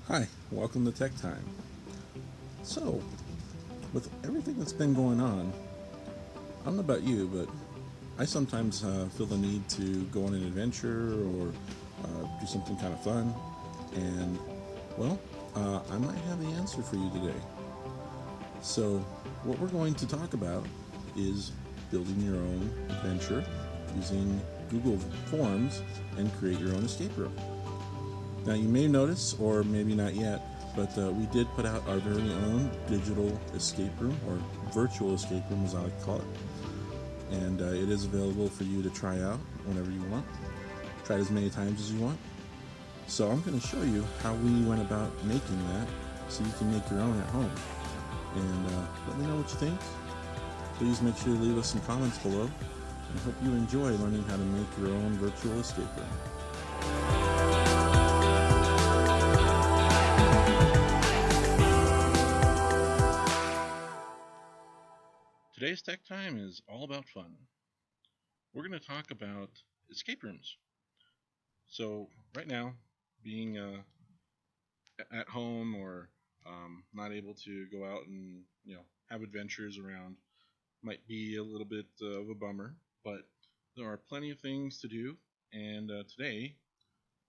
Hi, welcome to Tech Time. So, with everything that's been going on, I don't know about you, but I sometimes feel the need to go on an adventure or do something kind of fun. And, well, I might have the answer for you today. So, what we're going to talk about is building your own adventure using Google Forms and create your own escape room. Now, you may notice, or maybe not yet, but we did put out our very own digital escape room, or virtual escape room as I like to call it. And it is available for you to try out whenever you want. Try it as many times as you want. So I'm going to show you how we went about making that so you can make your own at home. And let me know what you think. Please make sure to leave us some comments below. And I hope you enjoy learning how to make your own virtual escape room. Today's Tech Time is all about fun. We're going to talk about escape rooms. So, right now, being at home or not able to go out and have adventures around might be a little bit of a bummer, but there are plenty of things to do. And today,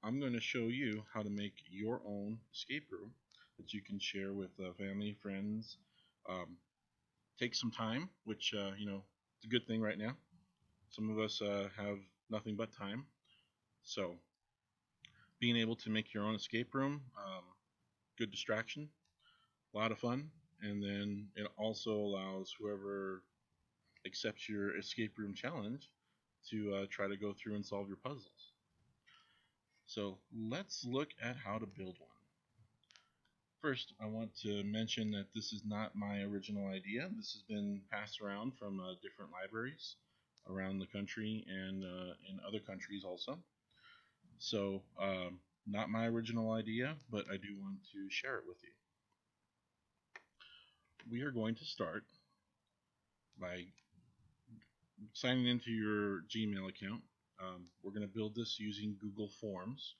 I'm going to show you how to make your own escape room that you can share with family, friends. Um, Take some time, which it's a good thing right now. Some of us have nothing but time, so being able to make your own escape room, good distraction, a lot of fun, and then it also allows whoever accepts your escape room challenge to try to go through and solve your puzzles. So let's look at how to build one. First, I want to mention that this is not my original idea. This has been passed around from different libraries around the country and in other countries also. So, not my original idea, but I do want to share it with you. We are going to start by signing into your Gmail account. We're going to build this using Google Forms.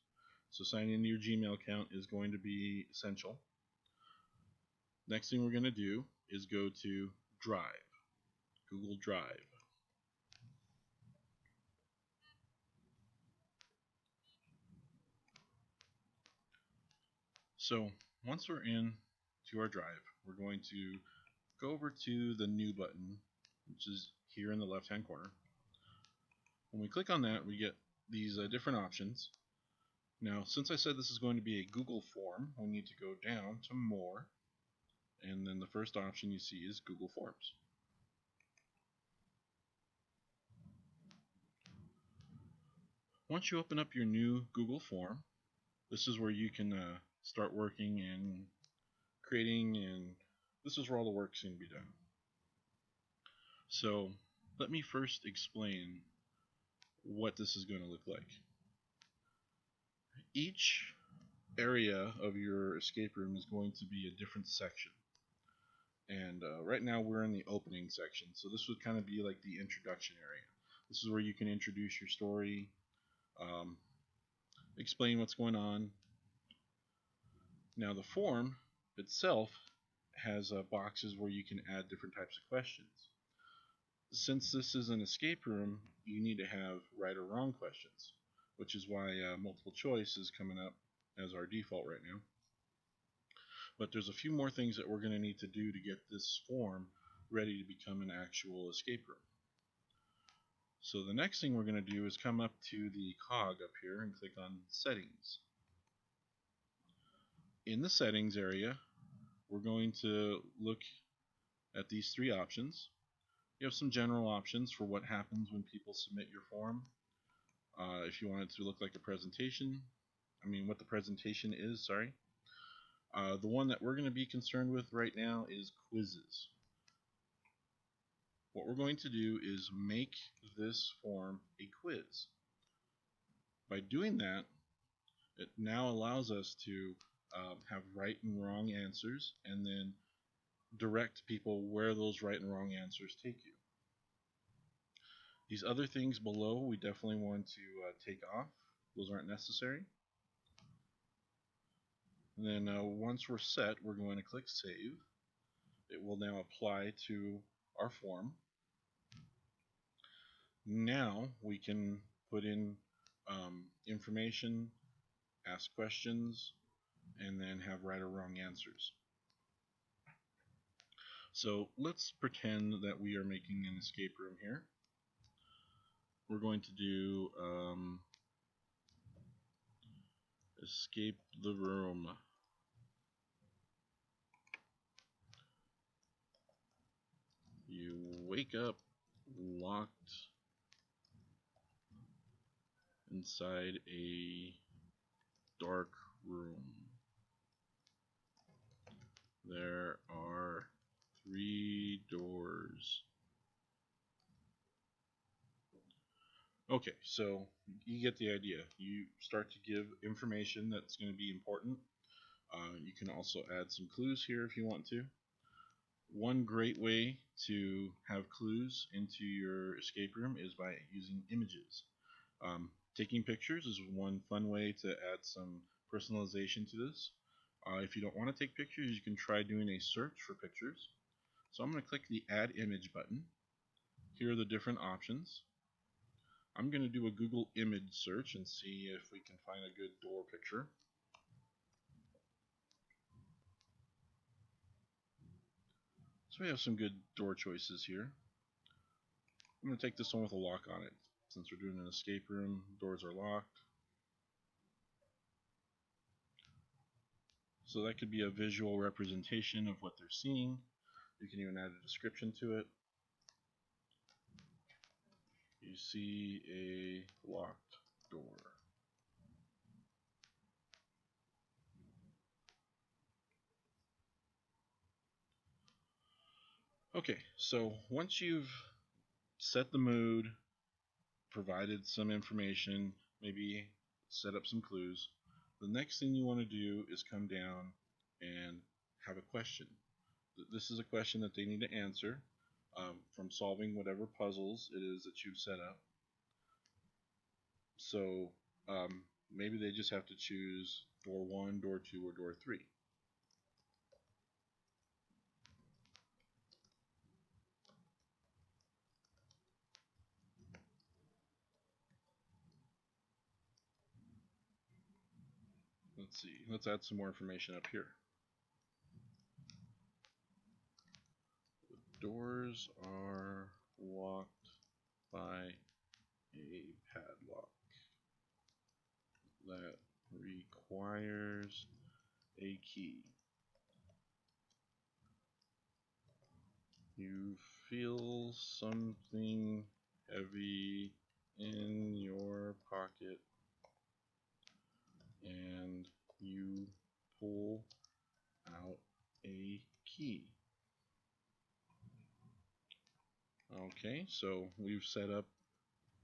So, signing into your Gmail account is going to be essential. Next thing we're going to do is go to Drive, Google Drive. So, once we're in to our drive, we're going to go over to the New button, which is here in the left hand corner. When we click on that, we get these different options. Now, since I said this is going to be a Google form, we need to go down to More, and then the first option you see is Google Forms. Once you open up your new Google form, this is where you can start working and creating, and this is where all the work's going to be done. So, let me first explain what this is going to look like. Each area of your escape room is going to be a different section. And right now we're in the opening section, so this would kind of be like the introduction area. This is where you can introduce your story, um, explain what's going on. Now the form itself has boxes where you can add different types of questions. Since this is an escape room, you need to have right or wrong questions, which is why multiple choice is coming up as our default right now. But there's a few more things that we're going to need to do to get this form ready to become an actual escape room. So the next thing we're going to do is come up to the cog up here and click on Settings. In the Settings area, we're going to look at these three options. You have some general options for what happens when people submit your form. If you want it to look like a presentation, what the presentation is, sorry. The one that we're going to be concerned with right now is quizzes. What we're going to do is make this form a quiz. By doing that, it now allows us to have right and wrong answers and then direct people where those right and wrong answers take you. These other things below we definitely want to take off. Those aren't necessary. And then once we're set, we're going to click Save. It will now apply to our form. Now we can put in information, ask questions, and then have right or wrong answers. So let's pretend that we are making an escape room here. We're going to do escape the room. You wake up locked inside a dark room. There are 3 doors. Okay, so you get the idea. You start to give information that's going to be important. You can also add some clues here if you want to. One great way to have clues into your escape room is by using images. Taking pictures is one fun way to add some personalization to this. If you don't want to take pictures, you can try doing a search for pictures. So I'm going to click the Add Image button. Here are the different options. I'm going to do a Google image search and see if we can find a good door picture. So we have some good door choices here. I'm going to take this one with a lock on it. Since we're doing an escape room, doors are locked. So that could be a visual representation of what they're seeing. You can even add a description to it. You see a locked door. Okay, so once you've set the mood, provided some information, maybe set up some clues, the next thing you want to do is come down and have a question. This is a question that they need to answer from solving whatever puzzles it is that you've set up. So maybe they just have to choose door 1, door 2, or door 3. Let's see, let's add some more information up here. The doors are locked by a padlock that requires a key. You feel something heavy in your pocket and you pull out a key. Okay, so we've set up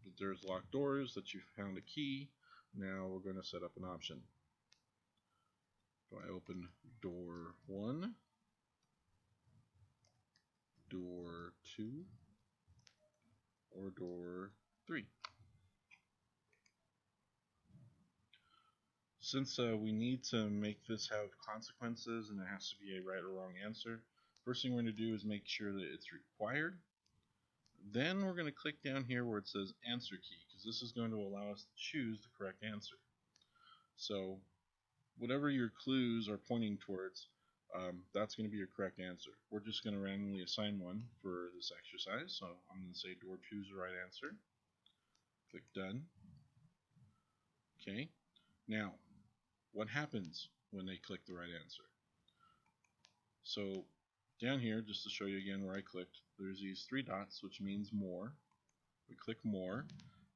that there's locked doors, that you found a key. Now we're going to set up an option. Do I open door 1, door 2, or door 3? Since we need to make this have consequences and it has to be a right or wrong answer, first thing we're going to do is make sure that it's required. Then we're going to click down here where it says answer key, because this is going to allow us to choose the correct answer. So whatever your clues are pointing towards, that's going to be your correct answer. We're just going to randomly assign one for this exercise. So I'm going to say door 2 is the right answer. Click done. Okay. Now, what happens when they click the right answer? So down here, just to show you again where I clicked, there's these 3 dots, which means more. We click more,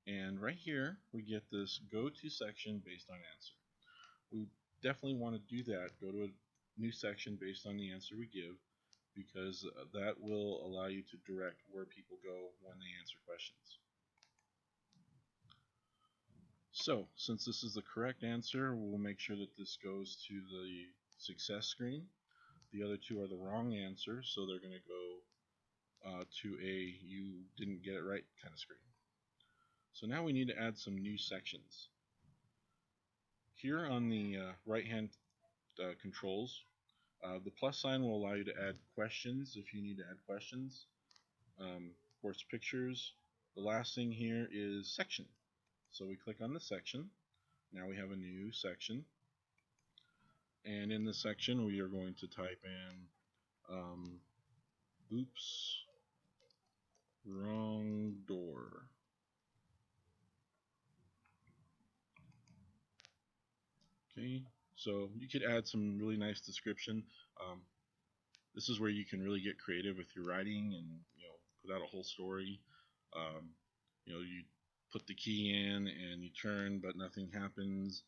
and right here we get this go to section based on answer. We definitely want to do that, go to a new section based on the answer we give, because that will allow you to direct where people go when they answer questions. So since this is the correct answer, we'll make sure that this goes to the success screen. The other 2 are the wrong answer, so they're going to go to a you didn't get it right kind of screen. So now we need to add some new sections. Here on the right hand controls. The plus sign will allow you to add questions if you need to add questions. Of course, pictures. The last thing here is section. So we click on the section. Now we have a new section. And in this section, we are going to type in, oops, wrong door. Okay, so you could add some really nice description. This is where you can really get creative with your writing and put out a whole story. You put the key in and you turn, but nothing happens,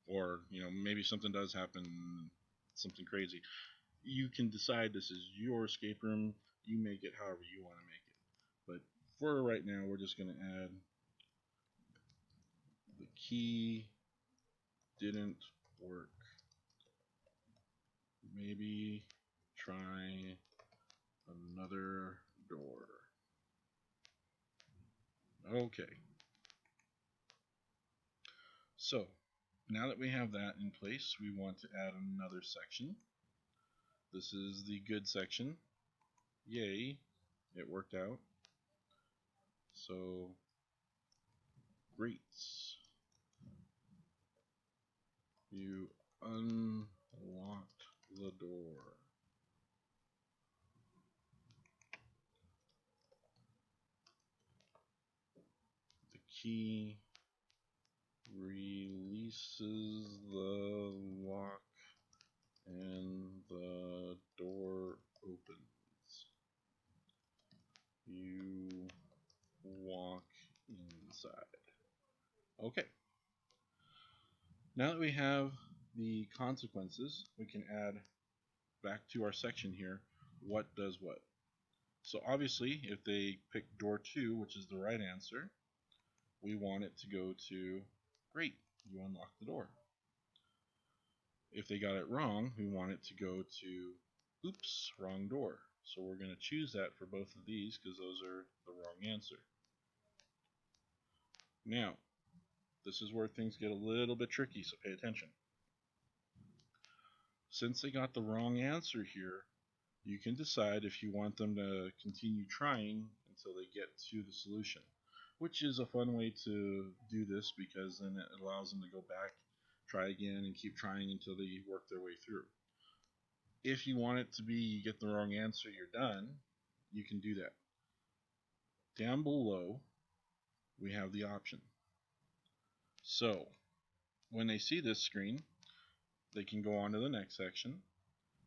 or maybe something does happen, something crazy. You can decide this is your escape room. You make it however you want to make it. But for right now, we're just going to add the key didn't work. Maybe try another door. Okay. So now that we have that in place, we want to add another section. This is the good section. Yay, it worked out. So great. You unlocked the door. The key releases the lock and the door opens. You walk inside. Okay. Now that we have the consequences, we can add back to our section here what does what. So obviously, if they pick door 2, which is the right answer, we want it to go to great, you unlock the door. If they got it wrong, we want it to go to oops, wrong door. So we're going to choose that for both of these because those are the wrong answer. Now, this is where things get a little bit tricky, so pay attention. Since they got the wrong answer here, you can decide if you want them to continue trying until they get to the solution, which is a fun way to do this because then it allows them to go back, try again, and keep trying until they work their way through. If you want it to be you get the wrong answer, you're done, you can do that. Down below, we have the option. So, when they see this screen, they can go on to the next section.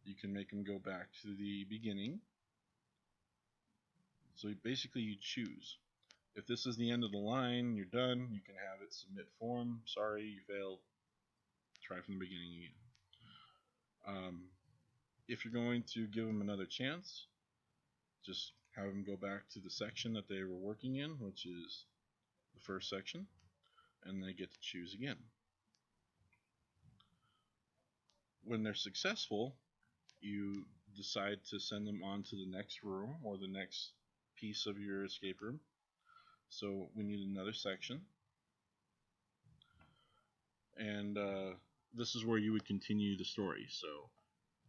You can make them go back to the beginning. So basically you choose. If this is the end of the line, you're done, you can have it submit form. Sorry, you failed. Try from the beginning again. If you're going to give them another chance, just have them go back to the section that they were working in, which is the first section, and they get to choose again. When they're successful, you decide to send them on to the next room or the next piece of your escape room. So we need another section, and this is where you would continue the story. So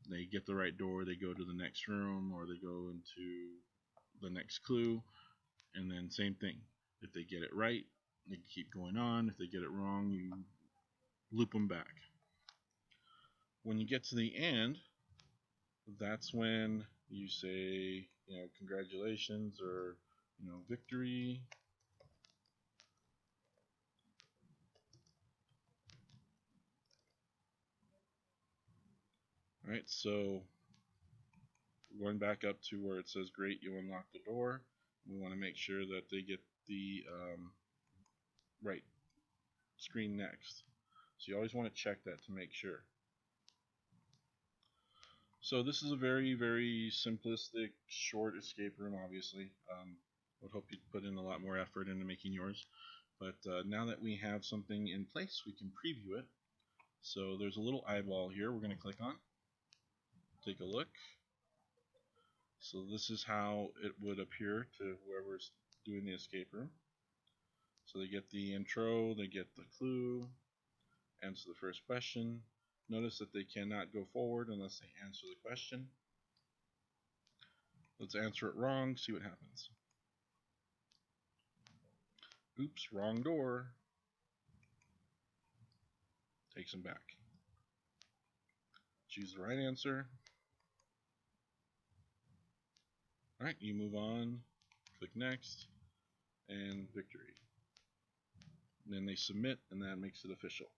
they get the right door, they go to the next room, or they go into the next clue, and then same thing. If they get it right, they keep going on. If they get it wrong, you loop them back. When you get to the end, that's when you say, congratulations, or victory. Alright, so going back up to where it says great, you unlock the door. We want to make sure that they get the right screen next. So you always want to check that to make sure. So this is a very, very simplistic, short escape room, obviously. Would hope you'd put in a lot more effort into making yours. But now that we have something in place, we can preview it. So there's a little eyeball here we're going to click on. Take a look. So this is how it would appear to whoever's doing the escape room. So they get the intro, they get the clue, answer the first question, Notice that they cannot go forward unless they answer the question. Let's answer it wrong, see what happens. Oops, wrong door. Takes them back. Choose the right answer. Alright, you move on, click next, and victory. And then they submit, and that makes it official.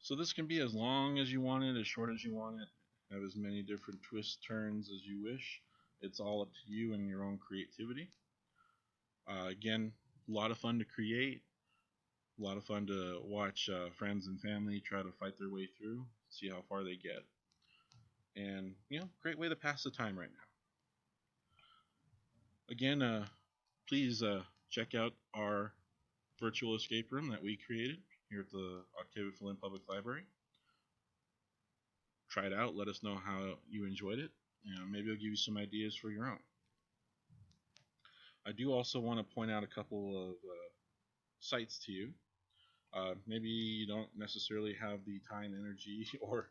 So this can be as long as you want it, as short as you want it, have as many different twists, turns as you wish. It's all up to you and your own creativity. Again, a lot of fun to create, a lot of fun to watch friends and family try to fight their way through, see how far they get. And, great way to pass the time right now. Again, please check out our virtual escape room that we created here at the Octavia Flynn Public Library. Try it out, let us know how you enjoyed it, and maybe I'll give you some ideas for your own. I do also want to point out a couple of sites to you. Maybe you don't necessarily have the time, energy, or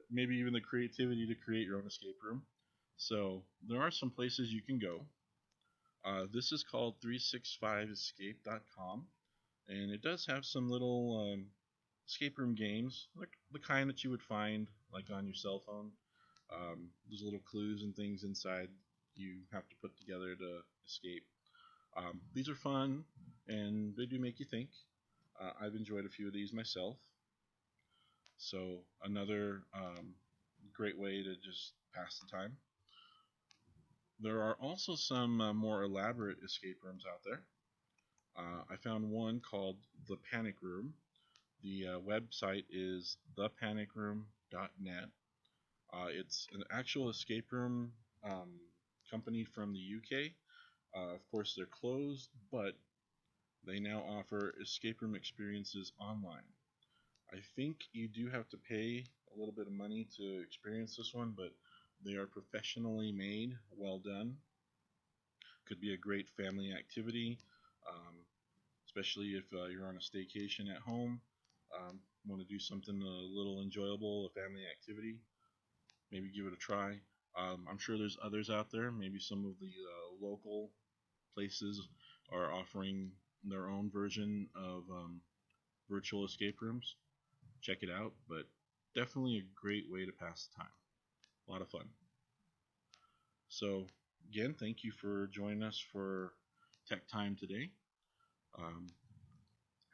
maybe even the creativity to create your own escape room. So there are some places you can go. This is called 365escape.com, and it does have some little escape room games, like the kind that you would find like on your cell phone. There's little clues and things inside you have to put together to escape. These are fun, and they do make you think. I've enjoyed a few of these myself. So another great way to just pass the time. There are also some more elaborate escape rooms out there. I found one called The Panic Room. The website is thepanicroom.net. It's an actual escape room company from the UK. Of course, they're closed, but they now offer escape room experiences online. I think you do have to pay a little bit of money to experience this one, but they are professionally made, well done. Could be a great family activity, especially if you're on a staycation at home. Want to do something a little enjoyable, a family activity, maybe give it a try. I'm sure there's others out there. Maybe some of the local places are offering their own version of virtual escape rooms. Check it out, but definitely a great way to pass the time. A lot of fun. So again, thank you for joining us for Tech Time today.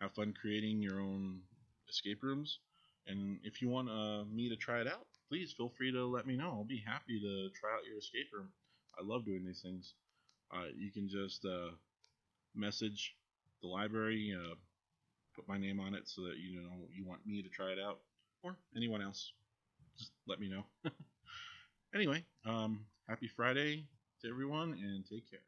Have fun creating your own escape rooms, and if you want me to try it out, please feel free to let me know. I'll be happy to try out your escape room. I love doing these things. You can just message the library, put my name on it so that you know you want me to try it out, or anyone else. Just let me know. Anyway, happy Friday to everyone, and take care.